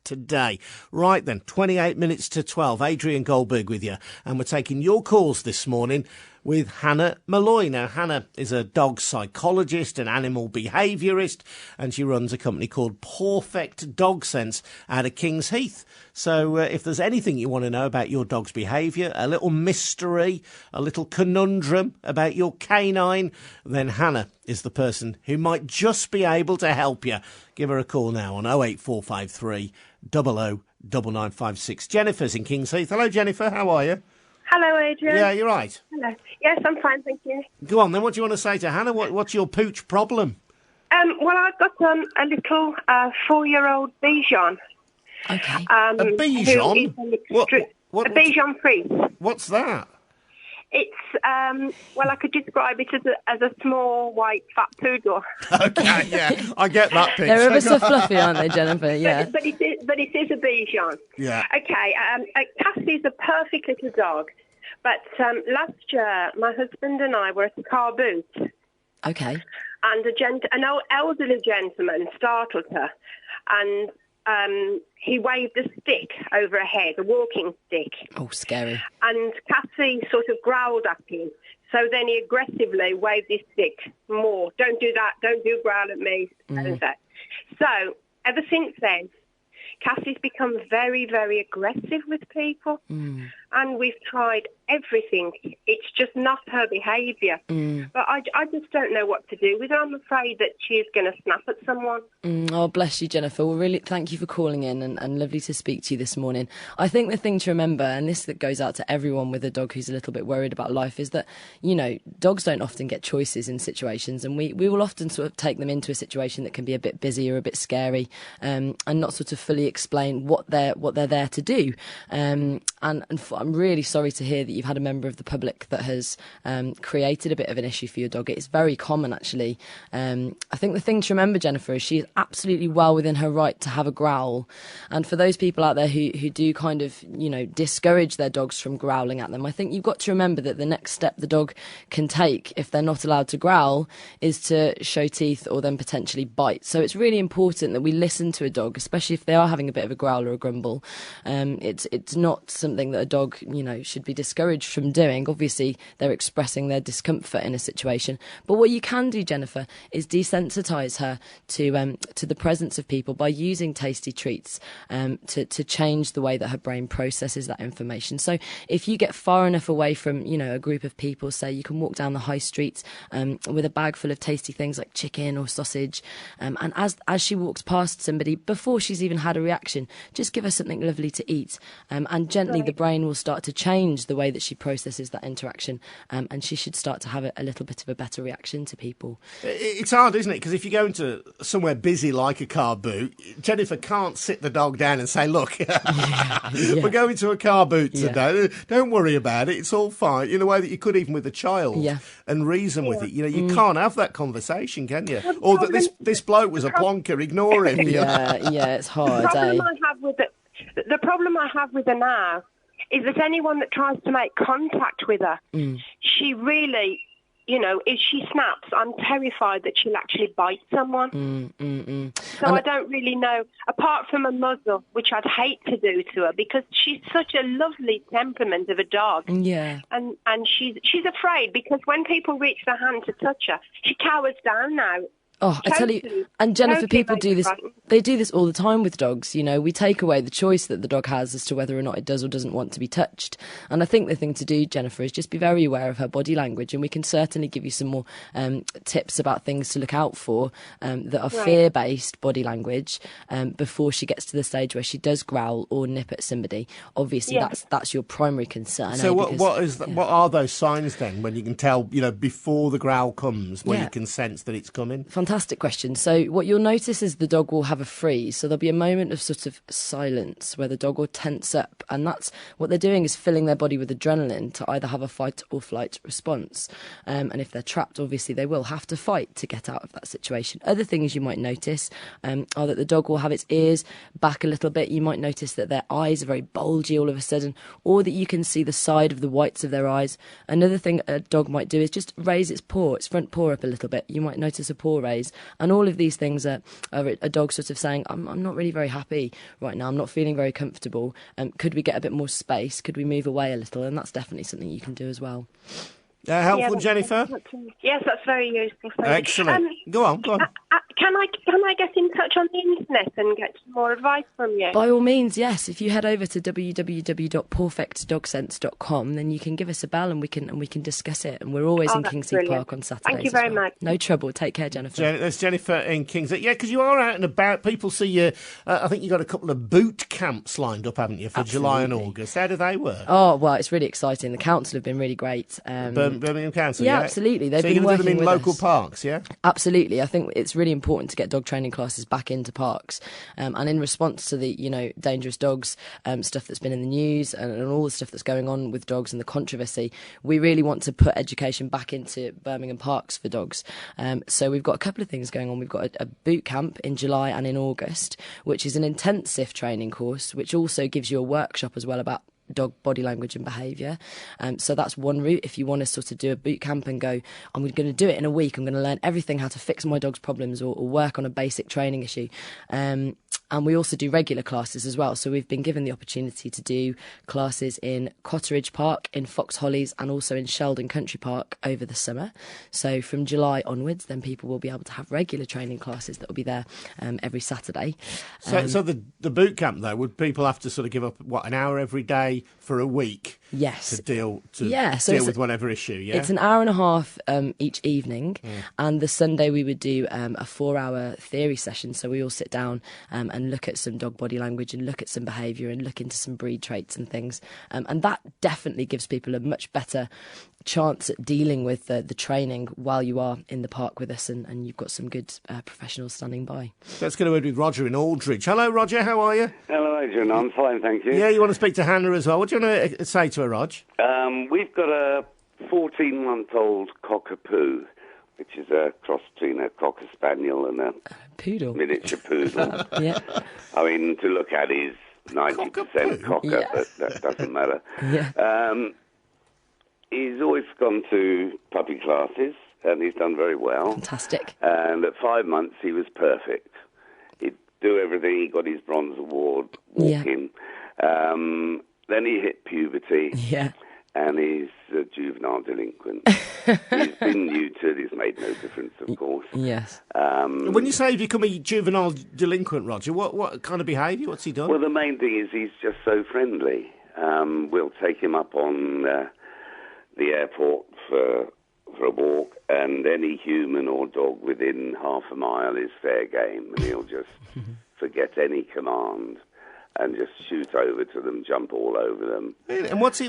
today. Right then, 28 minutes to 12. Adrian Goldberg with you. And we're taking your calls this morning with Hannah Molloy. Now, Hannah is a dog psychologist, an animal behaviourist, and she runs a company called Pawfect Dogsense out of King's Heath. So if there's anything you want to know about your dog's behaviour, a little mystery, a little conundrum about your canine, then Hannah is the person who might just be able to help you. Give her a call now on 08453 00 9956. Jennifer's in King's Heath. Hello, Jennifer. How are you? Hello, Adrian. Yeah, you're right. Hello. Yes, I'm fine, thank you. Go on, then. What do you want to say to Hannah? What's your pooch problem? Well, I've got a little 4-year-old Bichon. Okay. A Bichon? A Bichon Frise. What's that? It's, well, I could describe it as a small, white, fat poodle. Okay, yeah. I get that picture. They're ever so fluffy, aren't they, Jennifer? Yeah. But it is a Bichon. Yeah. Okay, Cassie's a perfect little dog. But last year, my husband and I were at a car boot. Okay. And an elderly gentleman startled her. And he waved a stick over her head, a walking stick. Oh, scary. And Cassie sort of growled at him. So then he aggressively waved his stick more. Don't do that. Don't do growl at me. So ever since then, Cassie's become very, very aggressive with people. And we've tried everything. It's just not her behaviour. But I just don't know what to do with her. I'm afraid that she's going to snap at someone. Oh, bless you, Jennifer. Well, really, thank you for calling in and lovely to speak to you this morning. I think the thing to remember, and this that goes out to everyone with a dog who's a little bit worried about life, is that, you know, dogs don't often get choices in situations, and we will often sort of take them into a situation that can be a bit busy or a bit scary, and not sort of fully explain what they're there to do. And I'm really sorry to hear that you've had a member of the public that has created a bit of an issue for your dog. It's very common, actually. I think the thing to remember, Jennifer, is she is absolutely well within her right to have a growl. And for those people out there who do kind of, you know, discourage their dogs from growling at them, I think you've got to remember that the next step the dog can take, if they're not allowed to growl, is to show teeth or then potentially bite. So it's really important that we listen to a dog, especially if they are having a bit of a growl or a grumble. It's not something that a dog, you know, should be discouraged from doing. Obviously, they're expressing their discomfort in a situation. But what you can do, Jennifer, is desensitise her to the presence of people by using tasty treats to change the way that her brain processes that information. So if you get far enough away from, you know, a group of people, say you can walk down the high street with a bag full of tasty things like chicken or sausage, and as she walks past somebody, before she's even had a reaction, just give her something lovely to eat, and gently the brain will start to change the way that she processes that interaction, and she should start to have a little bit of a better reaction to people. It's hard, isn't it? Because if you go into somewhere busy like a car boot, Jennifer can't sit the dog down and say, look, we're going to a car boot today. Don't worry about it. It's all fine. In a way that you could even with a child and reason with it. You know, you can't have that conversation, can you? Or that this bloke was a plonker, ignore him. It's hard. The problem I have with her now is that anyone that tries to make contact with her, she really, you know, if she snaps, I'm terrified that she'll actually bite someone. So I don't really know, apart from a muzzle, which I'd hate to do to her, because she's such a lovely temperament of a dog. Yeah. And she's afraid, because when people reach their hand to touch her, she cowers down now. Oh, I tell you, and Jennifer, people do this. They do this all the time with dogs. You know, we take away the choice that the dog has as to whether or not it does or doesn't want to be touched. And I think the thing to do, Jennifer, is just be very aware of her body language. And we can certainly give you some more tips about things to look out for that are fear-based body language before she gets to the stage where she does growl or nip at somebody. Obviously, that's your primary concern. So what are those signs then, when you can tell, you know, before the growl comes, when you can sense that it's coming? Fantastic question. So what you'll notice is the dog will have a freeze. So there'll be a moment of sort of silence where the dog will tense up. And that's what they're doing, is filling their body with adrenaline to either have a fight or flight response. And if they're trapped, obviously they will have to fight to get out of that situation. Other things you might notice are that the dog will have its ears back a little bit. You might notice that their eyes are very bulgy all of a sudden, or that you can see the side of the whites of their eyes. Another thing a dog might do is just raise its front paw up a little bit. You might notice a paw raise. ways. And all of these things are a dog sort of saying, I'm not really very happy right now, I'm not feeling very comfortable, could we get a bit more space, could we move away a little? And that's definitely something you can do as well. Helpful, Jennifer? Yes, that's very useful. Excellent. Go on. Can I get in touch on the internet and get some more advice from you? By all means, yes. If you head over to www.pawfectdogsense.com, then you can give us a bell and we can discuss it. And we're always in Kingsley Park on Saturdays. Thank you very much. No trouble. Take care, Jennifer. There's Jennifer in Kingsley. Yeah, because you are out and about. People see you. I think you've got a couple of boot camps lined up, haven't you, for July and August? How do they work? Oh, well, it's really exciting. The council have been really great. Birmingham Council, yeah, absolutely. They've been working working them in with local us. parks, yeah? Absolutely. I think it's really important to get dog training classes back into parks. And in response to the, dangerous dogs stuff that's been in the news and all the stuff that's going on with dogs and the controversy, we really want to put education back into Birmingham parks for dogs. So we've got a couple of things going on. We've got a boot camp in July and in August, which is an intensive training course, which also gives you a workshop as well about dog body language and behaviour. So that's one route. If you want to sort of do a boot camp and go, I'm going to do it in a week, I'm going to learn everything how to fix my dog's problems or work on a basic training issue. And we also do regular classes as well. So we've been given the opportunity to do classes in Cotteridge Park, in Fox Hollies, and also in Sheldon Country Park over the summer. So from July onwards, then people will be able to have regular training classes that will be there every Saturday. So the boot camp, though, would people have to sort of give up, an hour every day for a week? Yes. To deal with whatever issue, yeah? It's an hour and a half each evening, and the Sunday we would do a 4-hour theory session. So we all sit down and look at some dog body language and look at some behaviour and look into some breed traits and things. And that definitely gives people a much better chance at dealing with the training while you are in the park with us, and you've got some good professionals standing by. Let's go with Roger in Aldridge. Hello, Roger, how are you? Hello, Adrian. I'm fine, thank you. Yeah, you want to speak to Hannah as well. What do you want to say to her, Rog? We've got a 14-month-old cockapoo, which is a cross between a cocker spaniel and a poodle, miniature poodle. Yeah. I mean, to look at is 90% cocker, Yeah. but that doesn't matter. Yeah. He's always gone to puppy classes, and he's done very well. Fantastic. And at 5 months, he was perfect. He'd do everything. He got his bronze award walking. Then he hit puberty. Yeah. And he's a juvenile delinquent. He's been neutered. He's made no difference, of course. Yes. When you say he's become a juvenile delinquent, Roger, what kind of behaviour? What's he done? Well, the main thing is he's just so friendly. We'll take him up on the airport for a walk, and any human or dog within half a mile is fair game, and he'll just forget any command and just shoot over to them, jump all over them. And is he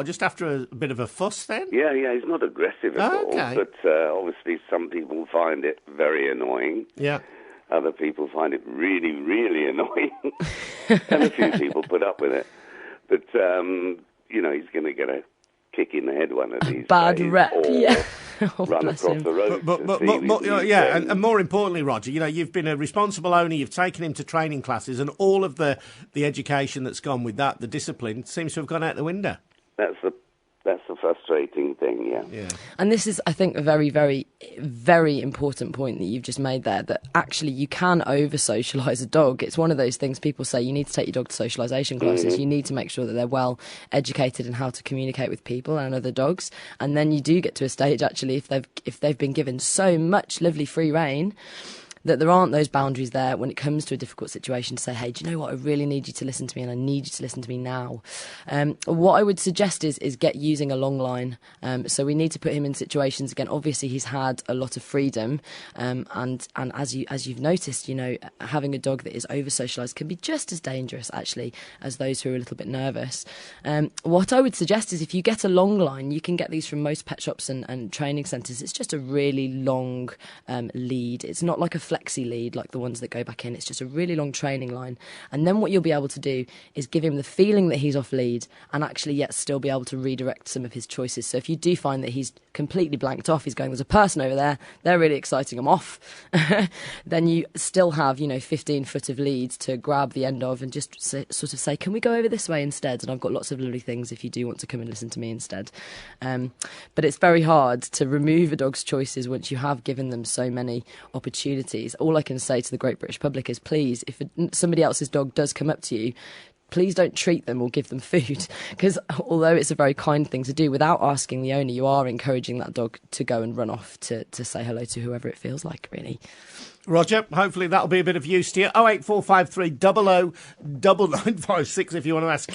just after a bit of a fuss then? Yeah, he's not aggressive at all, but obviously some people find it very annoying. Yeah. Other people find it really, really annoying. And a few people put up with it. But, he's going to get a kick in the head one of these bad days, rep, or Oh, run across the road. And more importantly, Roger, you've been a responsible owner. You've taken him to training classes, and all of the education that's gone with that, the discipline, seems to have gone out the window. That's the frustrating thing, yeah. And this is, I think, a very, very, very important point that you've just made there, that actually you can over-socialise a dog. It's one of those things people say, you need to take your dog to socialisation classes. Mm-hmm. You need to make sure that they're well educated in how to communicate with people and other dogs. And then you do get to a stage, actually, if they've been given so much lovely free rein, that there aren't those boundaries there when it comes to a difficult situation to say, hey, do you know what? I really need you to listen to me, and I need you to listen to me now. What I would suggest is get using a long line. So we need to put him in situations, again, obviously he's had a lot of freedom. And as you've noticed, having a dog that is over-socialised can be just as dangerous, actually, as those who are a little bit nervous. What I would suggest is if you get a long line, you can get these from most pet shops and training centres. It's just a really long lead. It's not like a flexi lead, like the ones that go back in. It's just a really long training line. And then what you'll be able to do is give him the feeling that he's off lead and actually yet still be able to redirect some of his choices. So if you do find that he's completely blanked off, he's going, there's a person over there, they're really exciting, I'm off, then you still have, 15 foot of lead to grab the end of and just sort of say, can we go over this way instead? And I've got lots of lovely things if you do want to come and listen to me instead. But it's very hard to remove a dog's choices once you have given them so many opportunities. All I can say to the great British public is, please, if somebody else's dog does come up to you, please don't treat them or give them food, because although it's a very kind thing to do, without asking the owner, you are encouraging that dog to go and run off to say hello to whoever it feels like, really. Roger, hopefully that'll be a bit of use to you. 08453 00 9956 if you want to ask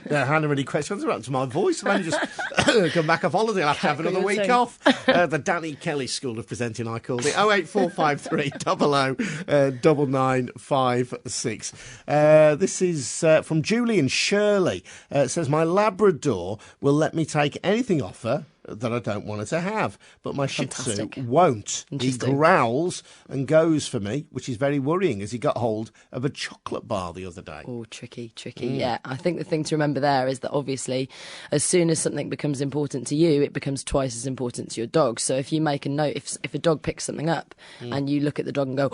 Hannah any questions. About to my voice. I've only just come back off holiday. I'll have to have another week off. The Danny Kelly School of Presenting, I called it. 08453 00 9956. This is from Julian Shirley. It says, my Labrador will let me take anything off her that I don't want her to have, but my Shih Tzu won't. He growls and goes for me, which is very worrying, as he got hold of a chocolate bar the other day. Oh, tricky. Yeah, I think the thing to remember there is that obviously as soon as something becomes important to you, it becomes twice as important to your dog. So if you make a note, if a dog picks something up and you look at the dog and go,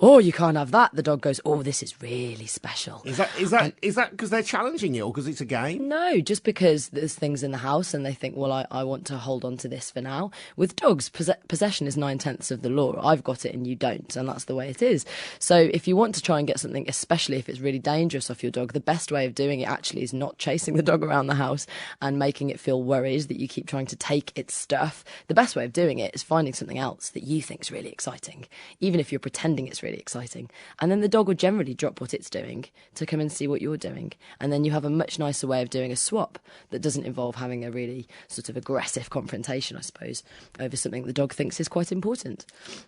oh, you can't have that, the dog goes, oh, this is really special. Is that because they're challenging you or because it's a game? No, just because there's things in the house and they think, well, I want to hold on to this for now. With dogs, possession is 9/10 of the law. I've got it and you don't, and that's the way it is. So if you want to try and get something, especially if it's really dangerous, off your dog, the best way of doing it actually is not chasing the dog around the house and making it feel worried that you keep trying to take its stuff. The best way of doing it is finding something else that you think is really exciting, even if you're pretending it's really exciting. And then the dog will generally drop what it's doing to come and see what you're doing. And then you have a much nicer way of doing a swap that doesn't involve having a really sort of aggressive confrontation, I suppose, over something the dog thinks is quite important.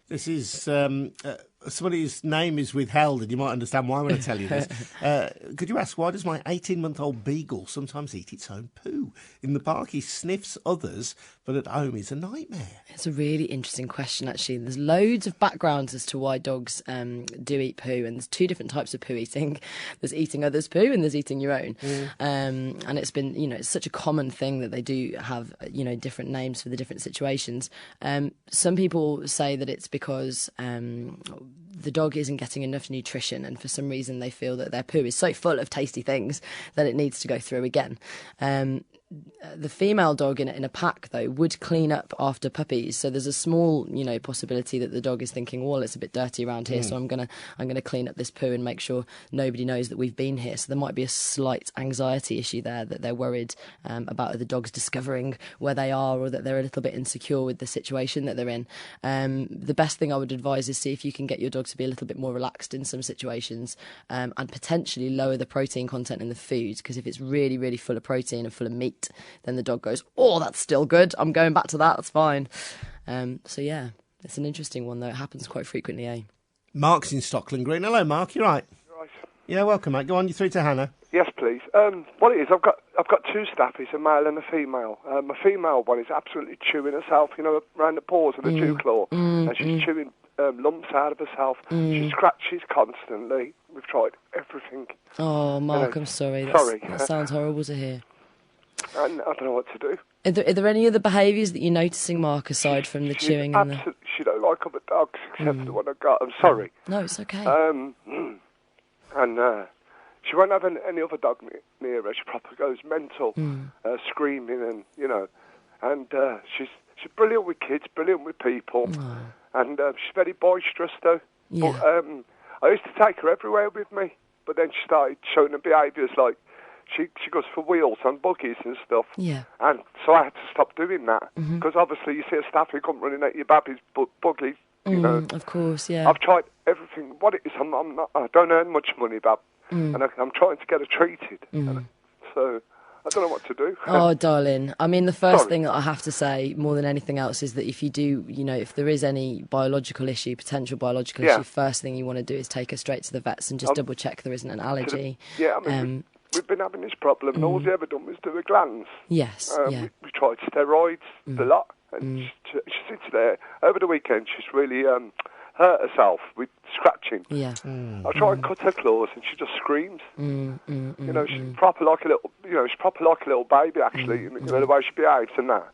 This is somebody's name is withheld, and you might understand why when I tell you this. Could you ask, why does my 18-month-old beagle sometimes eat its own poo? In the park he sniffs others, but at home he's a nightmare. It's a really interesting question, actually. There's loads of backgrounds as to why dogs do eat poo, and there's two different types of poo eating. There's eating others' poo and there's eating your own. And it's been, it's such a common thing that they do have, different names for the different situations. Some people say that it's because the dog isn't getting enough nutrition, and for some reason they feel that their poo is so full of tasty things that it needs to go through again. The female dog in a pack, though, would clean up after puppies. So there's a small, possibility that the dog is thinking, well, it's a bit dirty around here, so I'm gonna clean up this poo and make sure nobody knows that we've been here. So there might be a slight anxiety issue there, that they're worried about the dogs discovering where they are, or that they're a little bit insecure with the situation that they're in. The best thing I would advise is see if you can get your dog to be a little bit more relaxed in some situations, and potentially lower the protein content in the food, because if it's really, really full of protein and full of meat, then the dog goes, oh, that's still good, I'm going back to that's fine. So yeah, it's an interesting one, though. It happens quite frequently, eh? Mark's in Stockland Green. Hello, Mark, you right? Right. Yeah, welcome, mate. Go on, you're through to Hannah. Yes, please. What it is, I've got two staffies, a male and a female. My female one is absolutely chewing herself, around the paws of the dew claw, and she's chewing lumps out of herself. She scratches constantly. We've tried everything. Oh, Mark, I'm sorry. That sounds horrible to hear. And I don't know what to do. Are there any other behaviors that you're noticing, Mark, aside from the chewing and the... She don't like other dogs except the one I got. I'm sorry. No, it's okay. And she won't have any other dog near her. She probably goes mental, screaming and, and she's brilliant with kids, brilliant with people. And she's very boisterous, though. Yeah. But I used to take her everywhere with me, but then she started showing her behaviours like she goes for wheels and buggies and stuff. Yeah. And so I had to stop doing that, because obviously you see a staff who come running at your baby's buggy, Of course, yeah. I've tried everything. What it is, I don't earn much money, but and I'm trying to get her treated. So I don't know what to do. Oh, darling. I mean, the first thing that I have to say, more than anything else, is that if you do, if there is any potential biological issue, first thing you want to do is take her straight to the vets and just double check there isn't an allergy. We've been having this problem, and all she ever done was do her glands. Yes, we tried steroids, a lot, and she sits there. Over the weekend, she's really hurt herself with scratching. Yeah. I try and cut her claws, and she just screams. You know, she's proper like a little. You know, she's proper like a little baby, actually. You know, the way she behaves and that.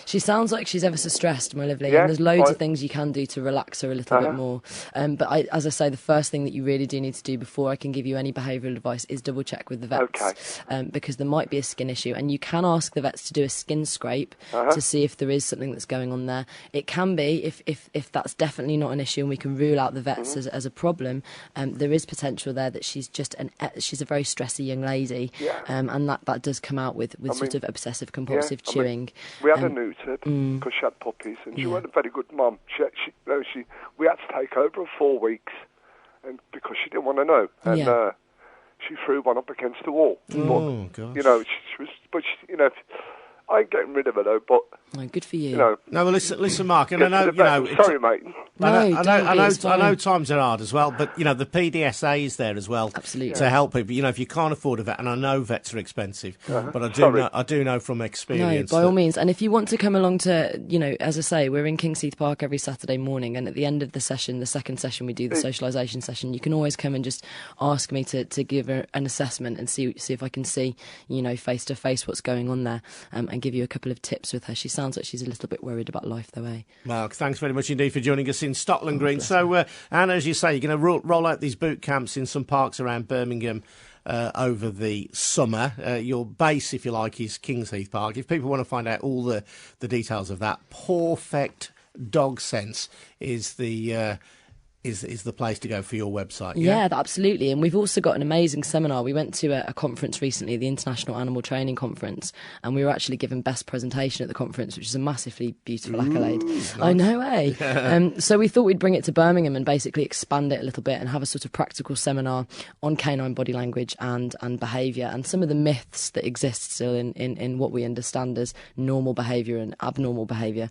She sounds like she's ever so stressed, my lovely, Yeah, and there's loads right. of things you can do to relax her a little bit more. But as I say, the first thing that you really do need to do before I can give you any behavioural advice is double check with the vets, because there might be a skin issue, and you can ask the vets to do a skin scrape to see if there is something that's going on there. It can be, if that's definitely not an issue and we can rule out the vets as a problem, there is potential there that she's just she's a very stressy young lady, and that does come out with sort of obsessive compulsive chewing. We had her neutered because she had puppies, and she wasn't a very good mum. We had to take over her 4 weeks, and because she didn't want to know, and she threw one up against the wall. Gosh. You know, she was, you know, I ain't getting rid of her though. But good for you. You know, no, well, listen, Mark, and I know, you know, sorry, mate. I know times are hard as well, but you know the PDSA is there as well, absolutely, to help people. You know, if you can't afford a vet, and I know vets are expensive, but I do know from experience. No, by all means, and if you want to come along to, you know, as I say, we're in Kingsheath Park every Saturday morning, and at the end of the session, the second session we do the socialisation session, you can always come and just ask me to give her an assessment and see if I can see, you know, face to face what's going on there, and give you a couple of tips with her. She sounds like she's a little bit worried about life though, eh? Mark, thanks very much indeed for joining us in Stockland Green. So, Anna, as you say, you're going to roll out these boot camps in some parks around Birmingham over the summer. Your base, if you like, is Kingsheath Park. If people want to find out all the details of that, Pawfect Dogsense is the place to go for your website. Yeah, absolutely. And we've also got an amazing seminar. We went to a conference recently, the International Animal Training Conference, and we were actually given best presentation at the conference, which is a massively beautiful accolade. Nice. I know, eh? So we thought we'd bring it to Birmingham and basically expand it a little bit and have a sort of practical seminar on canine body language and behaviour, and some of the myths that exist still in what we understand as normal behaviour and abnormal behaviour.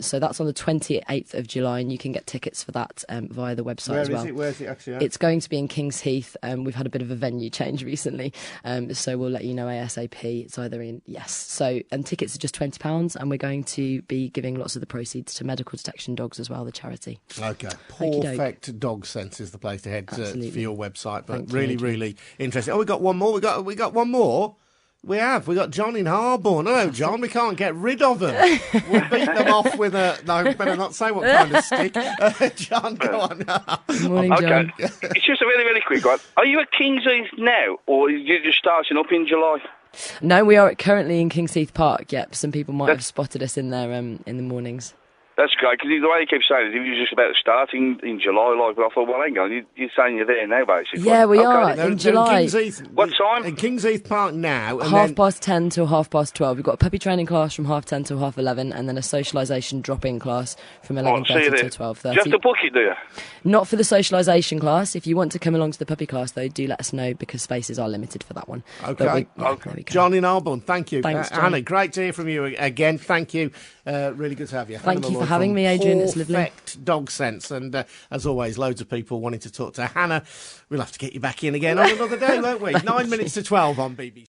So that's on the 28th of July, and you can get tickets for that via the website as well. Where is it actually at? It's going to be in Kingsheath. We've had a bit of a venue change recently, so we'll let you know ASAP. It's either in, and tickets are just £20, and we're going to be giving lots of the proceeds to Medical Detection Dogs as well, the charity. Okay, Pawfect Dogsense is the place to head for your website. But really interesting. Oh, we got one more. We got one more. We got John in Harborne. Hello, John. We can't get rid of them. We'll beat them off with a... No, better not say what kind of stick. John, go on. Morning, John. It's just a really quick one. Are you at Kingsheath now, or are you just starting up in July? No, we are currently in Kingsheath Park. Yep, some people might have spotted us in there in the mornings. That's great, because the way you keep saying it, it was just about starting in July, but I thought, well, hang on, you're saying you're there now, basically. Yeah, we are, in July. What time? In Kingsheath Park now. And 10:30 till 12:30. We've got a puppy training class from 10:30 till 11:30, and then a socialisation drop-in class from 11:30 till 12:30. Do you have to book it, do you? Not for the socialisation class. If you want to come along to the puppy class, though, do let us know, because spaces are limited for that one. Okay. John in Harborne, thank you. Thanks, Hannah, great to hear from you again. Thank you. Really good to have you. Thank you for having me, Adrian. It's lovely. Pawfect Dogsense, and as always, loads of people wanting to talk to Hannah. We'll have to get you back in again on another day, won't we? 9 minutes to 12 on BBC.